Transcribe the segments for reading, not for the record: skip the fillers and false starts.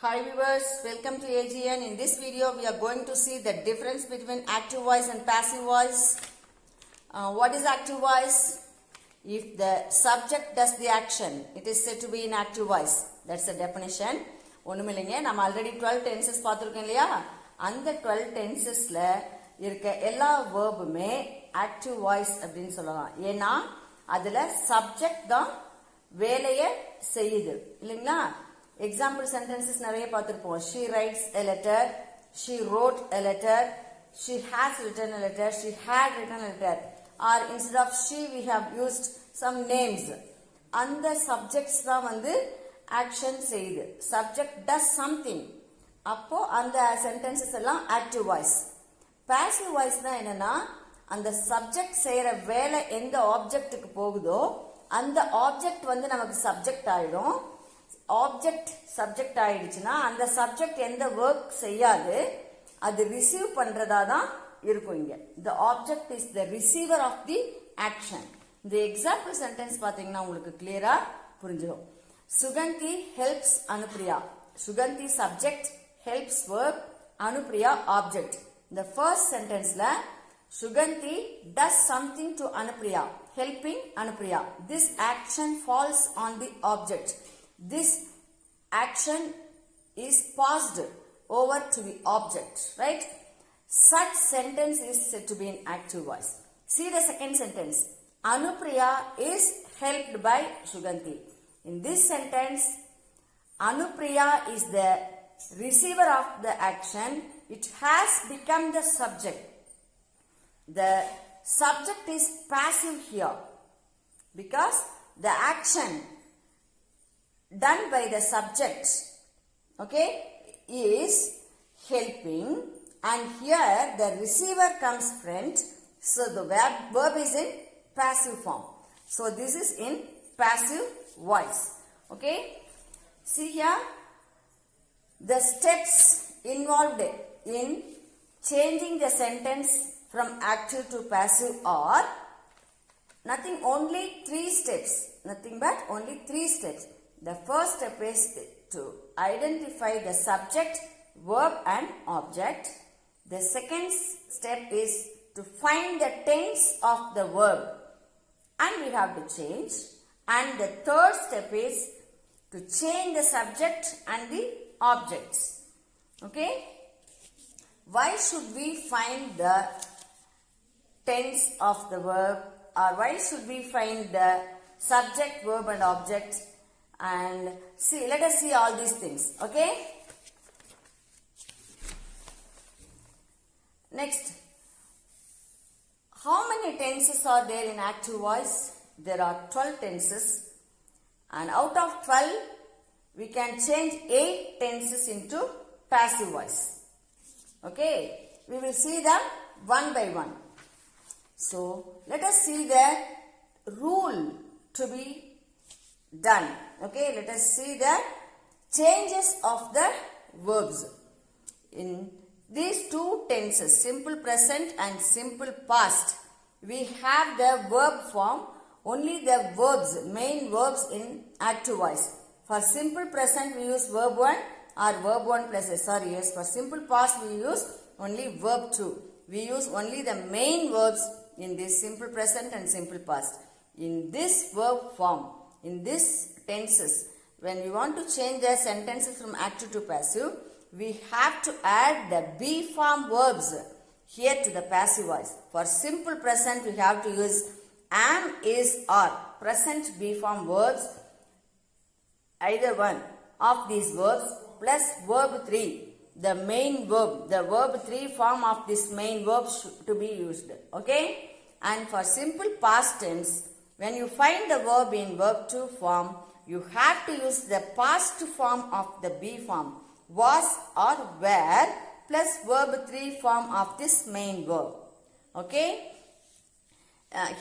Hi viewers, welcome to AGN. In this video, we are going to see the difference between active voice and passive voice. What is active voice? If the subject does the action, it is said to be in active voice. That's the definition. ஒண்ணுமில்லைங்க, நம்ம already 12 tenses பார்த்திருக்கோம் இல்லையா? அந்த 12 tensesல இருக்க எல்லா verbுமே active voice அப்படின்னு சொல்லலாம். ஏன்னா அதுல subject தான் வேலையை செய்யுது இல்லைங்களா? Example sentences நிறைய பார்த்திருப்போம். She writes a letter, she wrote a letter, she has written a letter, she had written a letter. Or instead of she, we have used some names. அந்த subjects தான் வந்து action செய்யுது. Subject does something. அப்போ அந்த sentences எல்லாம் active voice. Passive voice தான் என்னன்னா, அந்த subject செய்யற வேலை எந்த objectக்கு போகுதோ அந்த object வந்து நமக்கு subject ஆயிடும். ஆப்ஜெக்ட் சப்ஜெக்ட் ஆயிடுச்சுன்னா அந்த சப்ஜெக்ட் எந்த ஒர்க் செய்யாது, அது ரிசீவ் பண்றதா தான் இருக்கும். இங்க the object is the receiver of the action. இந்த எக்ஸாம்பிள் சென்டென்ஸ் பாத்தீங்கன்னா உங்களுக்கு கிளியரா புரிஞ்சிடும். Suganthi helps Anupriya. Suganthi subject, helps verb, Anupriya object. இந்த ஃபர்ஸ்ட் சென்டென்ஸ்ல Suganthi does something to Anupriya, helping Anupriya. This action falls on the object. This action is passed over to the object, right? Such sentence is said to be in active voice. See the second sentence. Anupriya is helped by Suganti. In this sentence, Anupriya is the receiver of the action. It has become the subject. The subject is passive here because the action done by the subject, okay, is helping, and here the receiver comes front, so the verb is in passive form. So this is in passive voice, okay. See here, the steps involved in changing the sentence from active to passive are nothing, only 3 steps, nothing but only 3 steps. The first step is to identify the subject, verb and object. The second step is to find the tense of the verb and we have to change. And the third step is to change the subject and the objects. Okay? Why should we find the tense of the verb, or why should we find the subject, verb and object? And see, let us see all these things, okay. Next, how many tenses are there in active voice? There are 12 tenses, and out of 12 we can change 8 tenses into passive voice, okay. We will see them one by one. So let us see the rule to be done, okay. Let us see the changes of the verbs in these 2 tenses, simple present and simple past. We have the verb form, only the verbs, main verbs in active voice. For simple present we use verb 1 or verb 1 plus s or es. For simple past we use only verb 2. We use only the main verbs in this simple present and simple past. In this verb form, in this tenses, when we want to change the sentences from active to passive, we have to add the be form verbs here to the passive voice. For simple present, we have to use am, is, are. Present be form verbs, either one of these verbs plus verb 3, the main verb, the verb 3 form of this main verb to be used, okay. And for simple past tense, when you find the verb in verb 2 form, you have to use the past form of the be form, was or were, plus verb 3 form of this main verb, okay.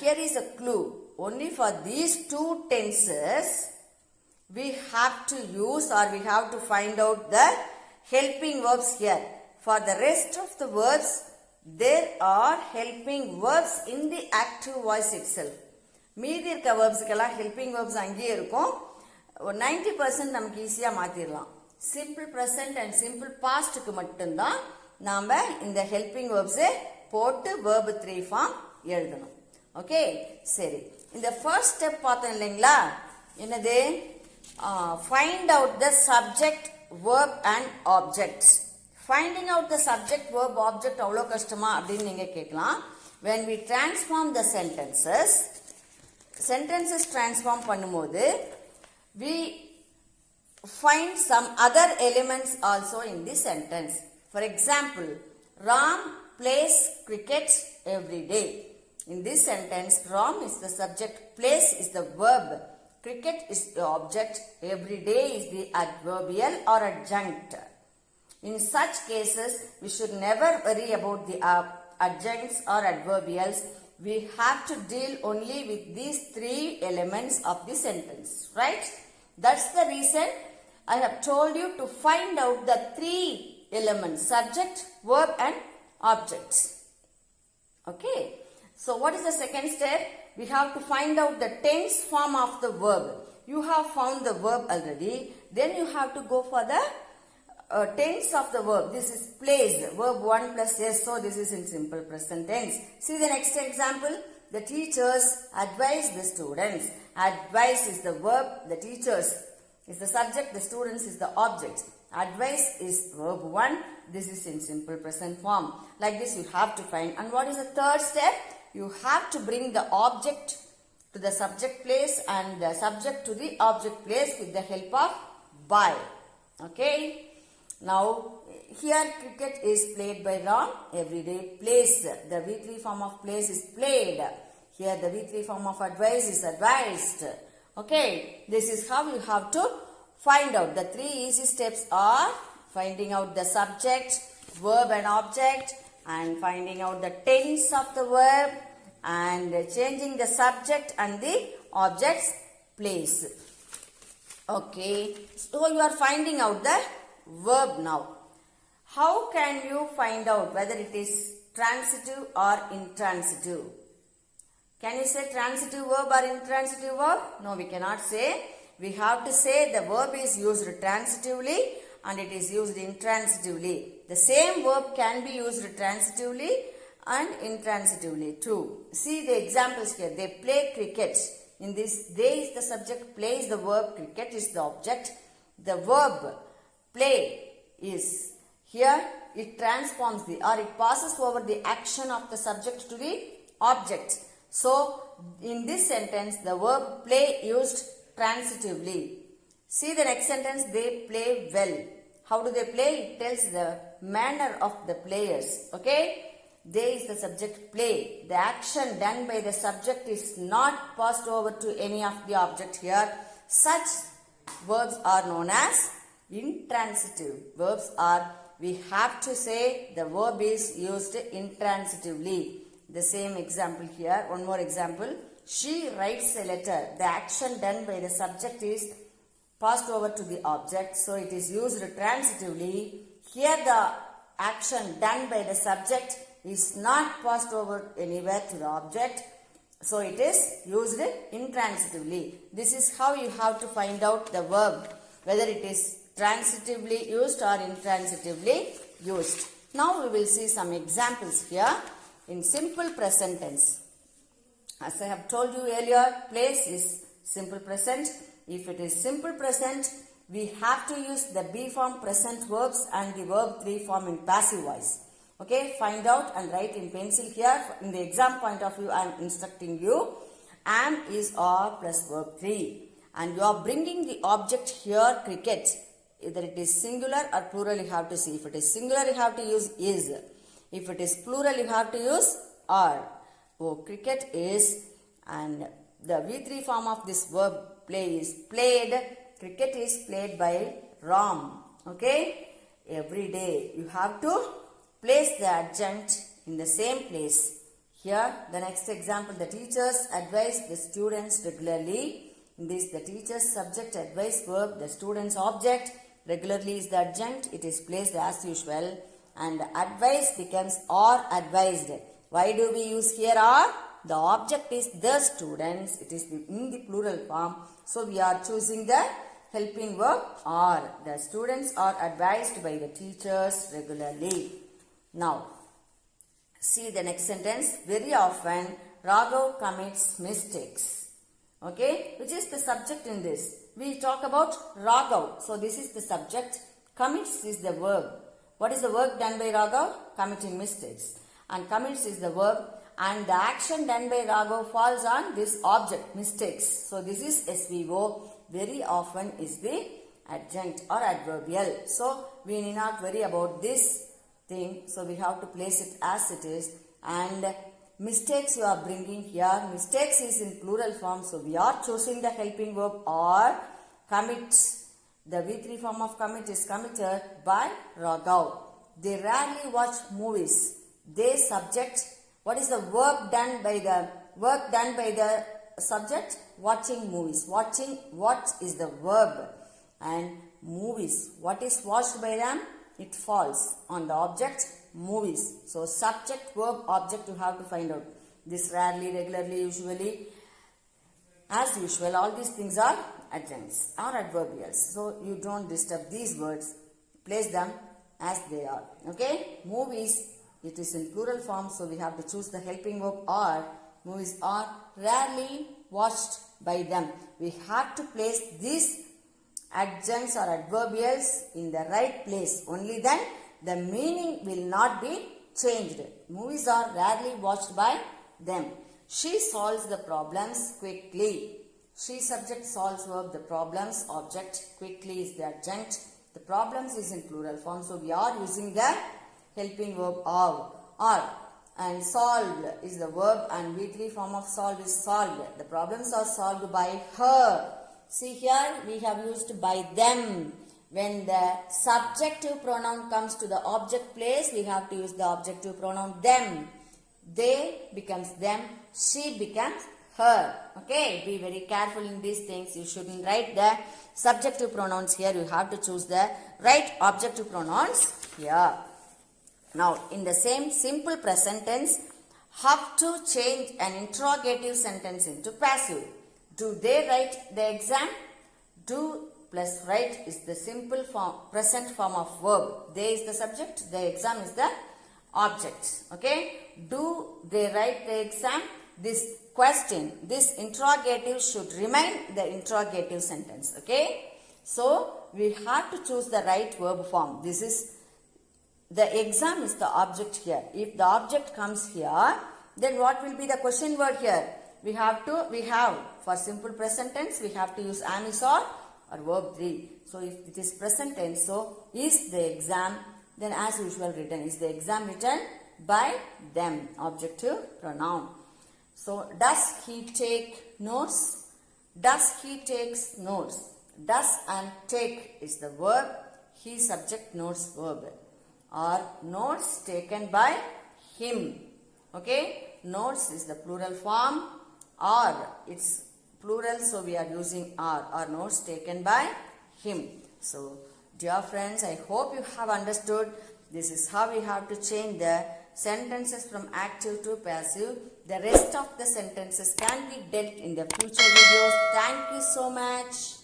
Here is a clue. Only for these 2 tenses, we have to use, or we have to find out the helping verbs here. For the rest of the words, there are helping verbs in the active voice itself. மீதி இருக்க வேர்ப்ஸ்க்கெல்லாம் helping verbs அங்கேயே இருக்கும். ஒரு 90% நமக்கு ஈஸியாக மாற்றிடலாம். simple present and simple past க்கு மட்டும்தான் நாம இந்த helping verbs போட்டு verb 3 form எழுதணும். ஓகே, சரி. இந்த first step பார்த்தோம் இல்லைங்களா? என்னது? Find out the subject, verb and objects. Finding out the subject, verb, object அவ்வளோ கஷ்டமா அப்படின்னு நீங்க கேட்கலாம். When we transform the sentences transform பண்ணும்போது we find some other elements also in the sentence. For example, Ram plays cricket every day. In this sentence, Ram is the subject, plays is the verb, cricket is the object, every day is the adverbial or adjunct. In such cases, we should never worry about the adjuncts or adverbials. We have to deal only with these three elements of the sentence, right? That's the reason I have told you to find out the three elements, subject, verb and objects. Okay. So what is the second step? We have to find out the tense form of the verb. You have found the verb already. Then you have to go for the tense of the verb. This is plays, verb 1 plus s, so this is in simple present tense. See the next example. The teachers advise the students. Advise is the verb, the teachers is the subject, the students is the object. Advice is verb 1. This is in simple present form. Like this you have to find. And what is the third step? You have to bring the object to the subject place and the subject to the object place with the help of by. Okay. Now, here cricket is played by Ram every day. Plays, the V3 form of plays is played. Here the V3 form of advice is advised. Okay, this is how you have to find out. The three easy steps are finding out the subject, verb and object, and finding out the tense of the verb and changing the subject and the object's place. Okay, so you are finding out the verb now. How can you find out whether it is transitive or intransitive? Can you say transitive verb or intransitive verb? No, we cannot say. We have to say the verb is used transitively and it is used intransitively. The same verb can be used transitively and intransitively too. See the examples here. They play cricket. In this, they is the subject, play is the verb, cricket is the object. The verb play is here, it transforms the or it passes over the action of the subject to the object. So, in this sentence, the verb play used transitively. See the next sentence, they play well. How do they play? It tells the manner of the players. Okay? They is the subject, play. The action done by the subject is not passed over to any of the object here. Such verbs are known as intransitive. Verbs are, we have to say the verb is used intransitively. The same example here. One more example. She writes a letter. The action done by the subject is passed over to the object. So it is used transitively. Here the action done by the subject is not passed over anywhere to the object. So it is used intransitively. This is how you have to find out the verb, whether it is transitively used or intransitively used. Now we will see some examples here in simple present tense. As I have told you earlier, place is simple present. If it is simple present, we have to use the be form present verbs and the verb 3 form in passive voice. Okay, find out and write in pencil here. In the exam point of view, I am instructing you. Am is are plus verb 3. And you are bringing the object here, cricket. Either it is singular or plural, you have to see. If it is singular, you have to use is. If it is plural, you have to use are. Oh, cricket is, and the V3 form of this verb play is played. Cricket is played by Ram. Okay? Every day you have to place the adjunct in the same place. Here, the next example, the teachers advise the students regularly. In this, the teacher's subject, advice verb, the student's object. Regularly is the adjunct. It is placed as usual. And advice becomes or advised. Why do we use here or? The object is the students. It is in the plural form. So we are choosing the helping verb are. The students are advised by the teachers regularly. Now, see the next sentence. Very often, Raghav commits mistakes. Okay, which is the subject in this? We talk about Raghav. So, this is the subject. Commits is the verb. What is the work done by Raghav? Committing mistakes. And commits is the verb. And the action done by Raghav falls on this object, mistakes. So, this is SVO. Very often is the adjunct or adverbial. So, we need not worry about this thing. So, we have to place it as it is. And mistakes you are bringing here. Mistakes is in plural form. So, we are choosing the helping verb or commit. The V3 form of commit is committed by Raghav. They rarely watch movies. They subject. What is the work done by the subject? Watching movies. Watching, what is the verb? And movies. What is watched by them? It falls on the object movies. So subject, verb, object you have to find out. This rarely, regularly, usually. As usual, all these things are adjuncts or adverbials. So you don't disturb these words. Place them as they are. Okay? Movies, it is in plural form. So we have to choose the helping verb or. Movies are rarely watched by them. We have to place these adjuncts or adverbials in the right place. Only then the meaning will not be changed. Movies are rarely watched by them. She solves the problems quickly. She subject solves verb. The problems object. Quickly is the adjunct. The problems is in plural form. So we are using the helping verb or. And solved is the verb and V3 form of solve is solved. The problems are solved by her. See here we have used by them. When the subjective pronoun comes to the object place, we have to use the objective pronoun them. They becomes them. She becomes her. Okay, be very careful in these things. You shouldn't write the subjective pronouns here. You have to choose the right objective pronouns here. Now, in the same simple present tense, have to change an interrogative sentence into passive. Do they write the exam? Do plus write is the simple form, present form of verb. They is the subject, the exam is the object. Okay? Do they write the exam? This question, this interrogative should remain the interrogative sentence. Okay? So, we have to choose the right verb form. This is the exam is the object here. If the object comes here, then what will be the question word here? We have for simple present tense, we have to use am is or verb 3. So if it is present tense, so is the exam, then as usual written, is the exam written by them, objective pronoun. So does he take notes? Does he takes notes? Does and take is the verb, he subject notes verb. Or notes taken by him. Okay, notes is the plural form or it's plural, so we are using are or notes taken by him. So dear friends, I hope you have understood. This is how we have to change the sentences from active to passive. The rest of the sentences can be dealt in the future videos. Thank you so much.